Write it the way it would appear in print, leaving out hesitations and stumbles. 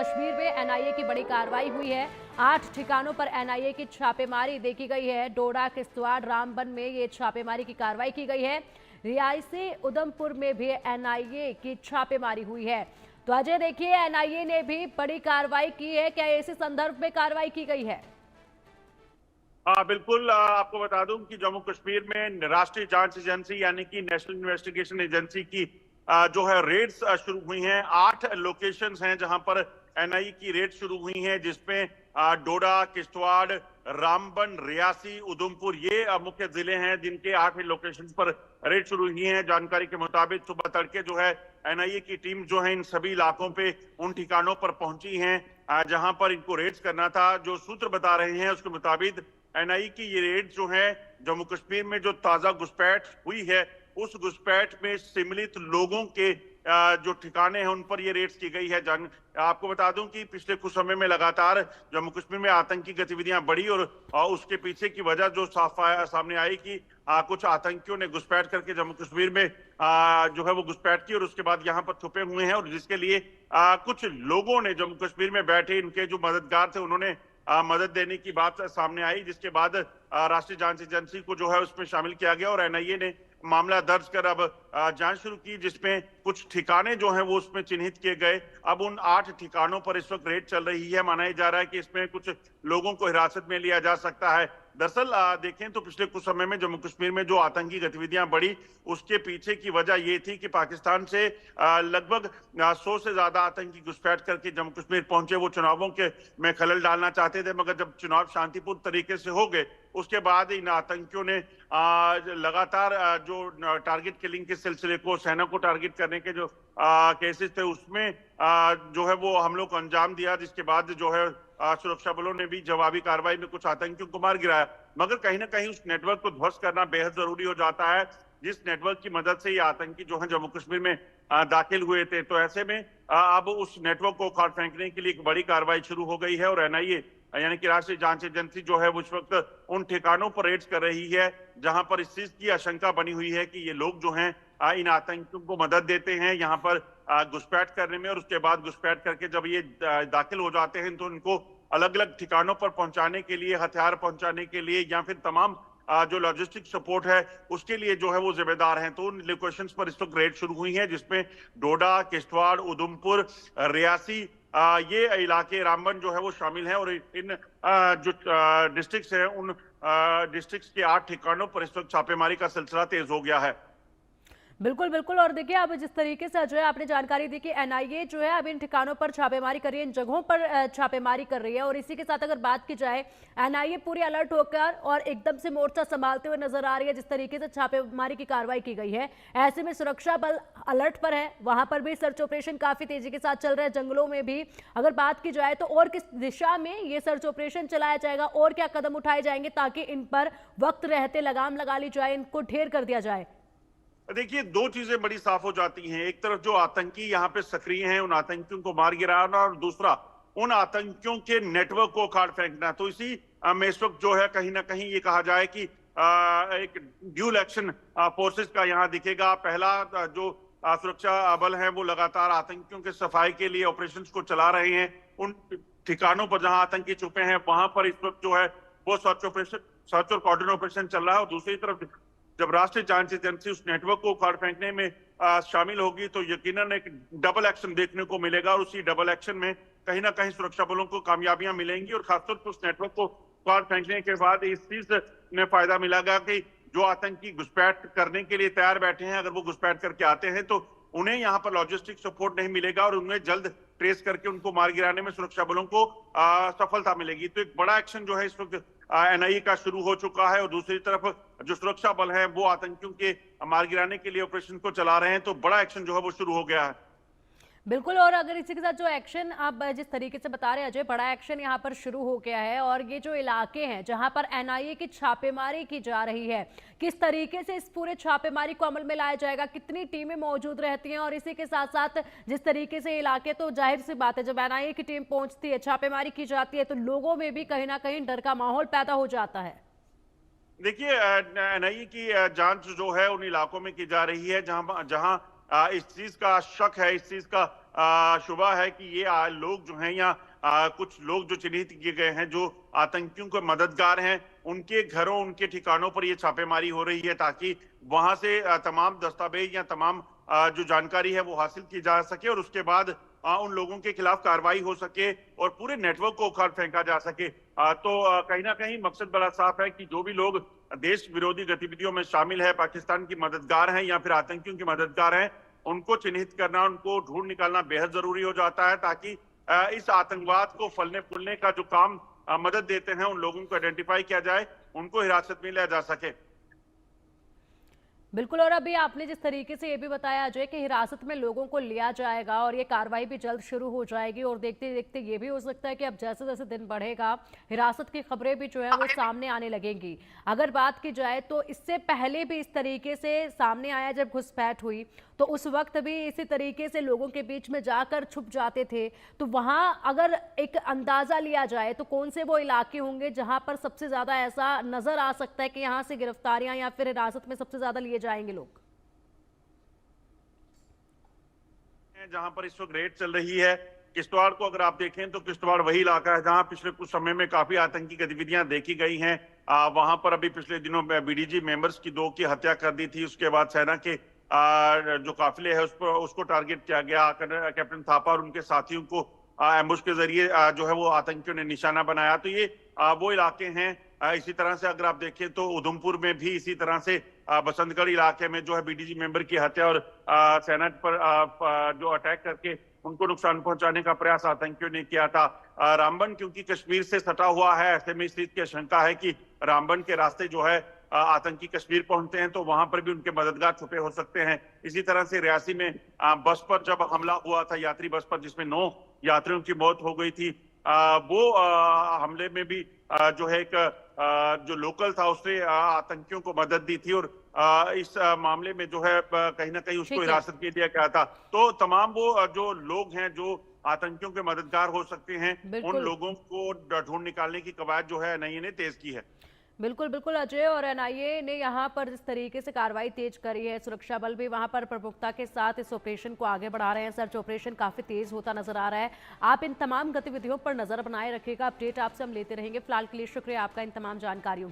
कश्मीर में एनआईए की बड़ी कार्रवाई हुई है। 8 ठिकानों पर एनआईए की छापेमारी देखी गई है। डोडा, किश्तवाड़, रामबन में ये छापेमारी की कार्रवाई की गई है। रियासी, उधमपुर में भी एनआईए की छापेमारी हुई है। तो अजय देखिए, एनआईए ने भी बड़ी कार्रवाई की है। क्या इसी संदर्भ में कार्रवाई की गई है? हाँ बिल्कुल, आपको बता दूं कि जम्मू कश्मीर में राष्ट्रीय जांच एजेंसी यानी कि नेशनल इन्वेस्टिगेशन एजेंसी की जो है रेड्स शुरू हुई हैं। 8 लोकेशंस हैं जहां पर एनआईए की रेड शुरू हुई हैं, जिसमें डोडा, किश्तवाड़, रामबन, रियासी, उधमपुर ये मुख्य जिले हैं जिनके 8 लोकेशंस पर रेड शुरू हुई हैं। जानकारी के मुताबिक सुबह तड़के जो है एनआईए की टीम जो है इन सभी इलाकों पे उन ठिकानों पर पहुंची हैं जहां पर इनको रेड्स करना था। जो सूत्र बता रहे हैं उसके मुताबिक एनआईए की ये रेड जो है जम्मू कश्मीर में जो ताजा घुसपैठ हुई है, उस घुसपैठ में सम्मिलित लोगों के जो ठिकाने हैं उन पर ये रेड्स की गई है। आपको बता दूं कि पिछले कुछ समय में लगातार जम्मू कश्मीर में आतंकी गतिविधियां बढ़ी और उसके पीछे की वजह जो सामने आई कि कुछ आतंकियों ने घुसपैठ करके जम्मू कश्मीर में जो है वो घुसपैठ की और उसके बाद यहाँ पर छुपे हुए हैं, और जिसके लिए कुछ लोगों ने जम्मू कश्मीर में बैठे इनके जो मददगार थे उन्होंने मदद देने की बात सामने आई, जिसके बाद राष्ट्रीय जांच एजेंसी को जो है उसमें शामिल किया गया और एनआईए ने मामला दर्ज कर अब जांच शुरू की, जिसमें कुछ ठिकाने जो हैं वो उसमें चिन्हित किए गए। अब उन 8 ठिकानों पर इस वक्त रेड चल रही है। माना जा रहा है कि इसमें कुछ लोगों को हिरासत में लिया जा सकता है। दरअसल देखें तो पिछले कुछ समय में जम्मू कश्मीर में जो आतंकी गतिविधियां बढ़ी, उसके पीछे की वजह ये थी कि पाकिस्तान से लगभग 100 से ज्यादा आतंकी घुसपैठ करके जम्मू कश्मीर पहुंचे। वो चुनावों के में खलल डालना चाहते थे, मगर जब चुनाव शांतिपूर्ण तरीके से हो गए उसके बाद इन आतंकियों ने लगातार जो टारगेट किलिंग के सिलसिले को, सेना को टारगेट करने के जो केसेस थे उसमें जो है वो हमलों को अंजाम दिया, जिसके बाद जो है सुरक्षा बलों ने भी जवाबी कार्रवाई में कुछ आतंकियों को मार गिराया। मगर कहीं ना कहीं उस नेटवर्क को ध्वस्त करना बेहद जरूरी हो जाता है, जिस नेटवर्क की मदद से ये आतंकी जो है जम्मू कश्मीर में दाखिल हुए थे। तो ऐसे में अब उस नेटवर्क को उखाड़ फेंकने के लिए एक बड़ी कार्रवाई शुरू हो गई है और एनआईए यानी कि राष्ट्रीय जांच एजेंसी जो है वो इस वक्त उन ठिकानों पर रेड्स कर रही है जहां पर इस चीज की आशंका बनी हुई है कि ये लोग जो हैं इन आतंकियों को मदद देते हैं यहाँ पर घुसपैठ करने में, और उसके बाद घुसपैठ करके जब ये दाखिल हो जाते हैं तो इनको अलग अलग ठिकानों पर पहुंचाने के लिए, हथियार पहुंचाने के लिए या फिर तमाम जो लॉजिस्टिक सपोर्ट है उसके लिए जो है वो जिम्मेदार हैं। तो उन लोकेशंस पर इस वक्त रेड शुरू हुई है, जिसमें डोडा, किश्तवाड़, उधमपुर, रियासी ये इलाके, रामबन जो है वो शामिल हैं, और इन जो डिस्ट्रिक्ट्स हैं उन डिस्ट्रिक्ट्स के 8 ठिकानों पर इस वक्त छापेमारी का सिलसिला तेज हो गया है। बिल्कुल बिल्कुल। और देखिए, अब जिस तरीके से जो है आपने जानकारी दी कि एनआईए जो है अब इन ठिकानों पर छापेमारी कर रही है, इन जगहों पर छापेमारी कर रही है, और इसी के साथ अगर बात की जाए एनआईए पूरी अलर्ट होकर और एकदम से मोर्चा संभालते हुए नजर आ रही है। जिस तरीके से छापेमारी की कार्रवाई की गई है, ऐसे में सुरक्षा बल अलर्ट पर है। वहां पर भी सर्च ऑपरेशन काफी तेजी के साथ चल रहा है। जंगलों में भी अगर बात की जाए तो और किस दिशा में ये सर्च ऑपरेशन चलाया जाएगा और क्या कदम उठाए जाएंगे ताकि इन पर वक्त रहते लगाम लगा ली जाए, इनको ढेर कर दिया जाए? देखिए, 2 चीजें बड़ी साफ हो जाती हैं। एक तरफ जो आतंकी यहाँ पे सक्रिय हैं उन आतंकियों को मार गिराना, और दूसरा उन आतंकियों के नेटवर्क को उखाड़ फेंकना। तो इसी में इस वक्त जो है कहीं ना कहीं ये कहा जाए कि एक ड्यूल एक्शन फोर्सेस का यहाँ दिखेगा। पहला जो सुरक्षा बल है वो लगातार आतंकियों के सफाई के लिए ऑपरेशंस को चला रहे हैं। उन ठिकानों पर जहां आतंकी छुपे हैं वहां पर इस वक्त जो है वो सर्च और कॉर्डन ऑपरेशन चल रहा है, और दूसरी तरफ जब राष्ट्रीय जांच एजेंसी उस नेटवर्क को उखाड़ फेंकने में शामिल होगी तो यकीनन एक डबल एक्शन देखने को मिलेगा, और उसी डबल एक्शन में कहीं ना कहीं सुरक्षा बलों को कामयाबियां मिलेंगी। और खासतौर पर उस नेटवर्क को उखाड़ फेंकने के बाद इस चीज में फायदा मिलेगा कि जो आतंकी घुसपैठ करने के लिए तैयार बैठे हैं, अगर वो घुसपैठ करके आते हैं तो उन्हें यहाँ पर लॉजिस्टिक सपोर्ट नहीं मिलेगा और उन्हें जल्द ट्रेस करके उनको मार गिराने में सुरक्षा बलों को सफलता मिलेगी। तो एक बड़ा एक्शन जो है इस वक्त एनआईए का शुरू हो चुका है, और दूसरी तरफ जो सुरक्षा बल है वो आतंकियों के मार गिराने के लिए ऑपरेशन को चला रहे हैं। तो बड़ा एक्शन जो है वो शुरू हो गया है। बिल्कुल। और अगर इसी के साथ जो एक्शन आप जिस तरीके से बता रहे हैं अजय, बड़ा एक्शन यहाँ पर शुरू हो गया है, और ये जो इलाके हैं जहाँ पर एनआईए की छापेमारी की जा रही है, किस तरीके से इस पूरे छापेमारी को अमल में लाया जाएगा, कितनी टीमें मौजूद रहती हैं, और इसी के साथ साथ जिस तरीके से इलाके, तो जाहिर सी बात है जब एनआईए की टीम पहुंचती है, छापेमारी की जाती है, तो लोगों में भी कहीं ना कहीं डर का माहौल पैदा हो जाता है। देखिए, एनआईए की जांच जो है उन इलाकों में की जा रही है जहां जहां इस चीज का शक है, इस चीज का शुबा है कि ये लोग जो हैं या कुछ लोग जो चिन्हित किए गए हैं जो आतंकियों के मददगार हैं, उनके घरों, उनके ठिकानों पर ये छापेमारी हो रही है ताकि वहां से तमाम दस्तावेज या तमाम जो जानकारी है वो हासिल की जा सके और उसके बाद उन लोगों के खिलाफ कार्रवाई हो सके और पूरे नेटवर्क को उखाड़ फेंका जा सके। तो कहीं ना कहीं मकसद बड़ा साफ है कि जो भी लोग देश विरोधी गतिविधियों में शामिल है, पाकिस्तान की मददगार हैं या फिर आतंकियों की मददगार हैं, उनको चिन्हित करना, उनको ढूंढ निकालना बेहद जरूरी हो जाता है ताकि इस आतंकवाद को फलने फूलने का जो काम मदद देते हैं उन लोगों को आइडेंटिफाई किया जाए, उनको हिरासत में लिया जा सके। बिल्कुल, और अभी आपने जिस तरीके से ये भी बताया अजय कि हिरासत में लोगों को लिया जाएगा और ये कार्रवाई भी जल्द शुरू हो जाएगी और देखते देखते ये भी हो सकता है कि अब जैसे जैसे दिन बढ़ेगा हिरासत की खबरें भी जो है वो सामने आने लगेंगी। अगर बात की जाए तो इससे पहले भी इस तरीके से सामने आया जब घुसपैठ हुई तो उस वक्त भी इसी तरीके से लोगों के बीच में जाकर छुप जाते थे। तो वहां अगर एक अंदाजा लिया जाए तो कौन से वो इलाके होंगे जहां पर सबसे ज्यादा ऐसा नजर आ सकता है कि यहां से गिरफ्तारियां या फिर हिरासत में सबसे ज्यादा लिए जाएंगे लोग? जहां पर इस वक्त रेड चल रही है किश्तवाड़ को अगर आप देखें तो किश्तवाड़ वही इलाका है जहां पिछले कुछ समय में काफी आतंकी गतिविधियां देखी गई हैं। वहां पर अभी पिछले दिनों बीडीजी मेंबर्स की 2 की हत्या कर दी थी। उसके बाद सेना के जो काफिले है उसको टारगेट किया गया। कैप्टन थापा और उनके साथियों को एम्बुश के जरिए जो है वो आतंकियों ने निशाना बनाया। तो ये वो इलाके हैं। इसी तरह से अगर आप देखें तो उधमपुर में भी इसी तरह से बसंतगढ़ इलाके में जो है बीडीजी मेंबर की हत्या और सेना पर जो अटैक करके उनको नुकसान पहुंचाने का प्रयास आतंकियों ने किया था। रामबन क्योंकि कश्मीर से सटा हुआ है, ऐसे में इस चीज की आशंका है कि रामबन के रास्ते जो है आतंकी कश्मीर पहुंचते हैं तो वहां पर भी उनके मददगार छुपे हो सकते हैं। इसी तरह से रियासी में बस पर जब हमला हुआ था, यात्री बस पर जिसमें 9 यात्रियों की मौत हो गई थी, वो हमले में भी जो है एक जो लोकल था उसने आतंकियों को मदद दी थी और इस मामले में जो है कहीं ना कहीं उसको हिरासत में लिया गया था। तो तमाम वो जो लोग हैं जो आतंकियों के मददगार हो सकते हैं, उन लोगों को ढूंढ निकालने की कवायद जो है एनआईए ने तेज की है। बिल्कुल बिल्कुल अजय, और एनआईए ने यहाँ पर जिस तरीके से कार्रवाई तेज करी है, सुरक्षा बल भी वहाँ पर प्रमुखता के साथ इस ऑपरेशन को आगे बढ़ा रहे हैं। सर्च ऑपरेशन काफी तेज होता नजर आ रहा है। आप इन तमाम गतिविधियों पर नजर बनाए रखिएगा, अपडेट आपसे हम लेते रहेंगे। फिलहाल के लिए शुक्रिया आपका इन तमाम जानकारियों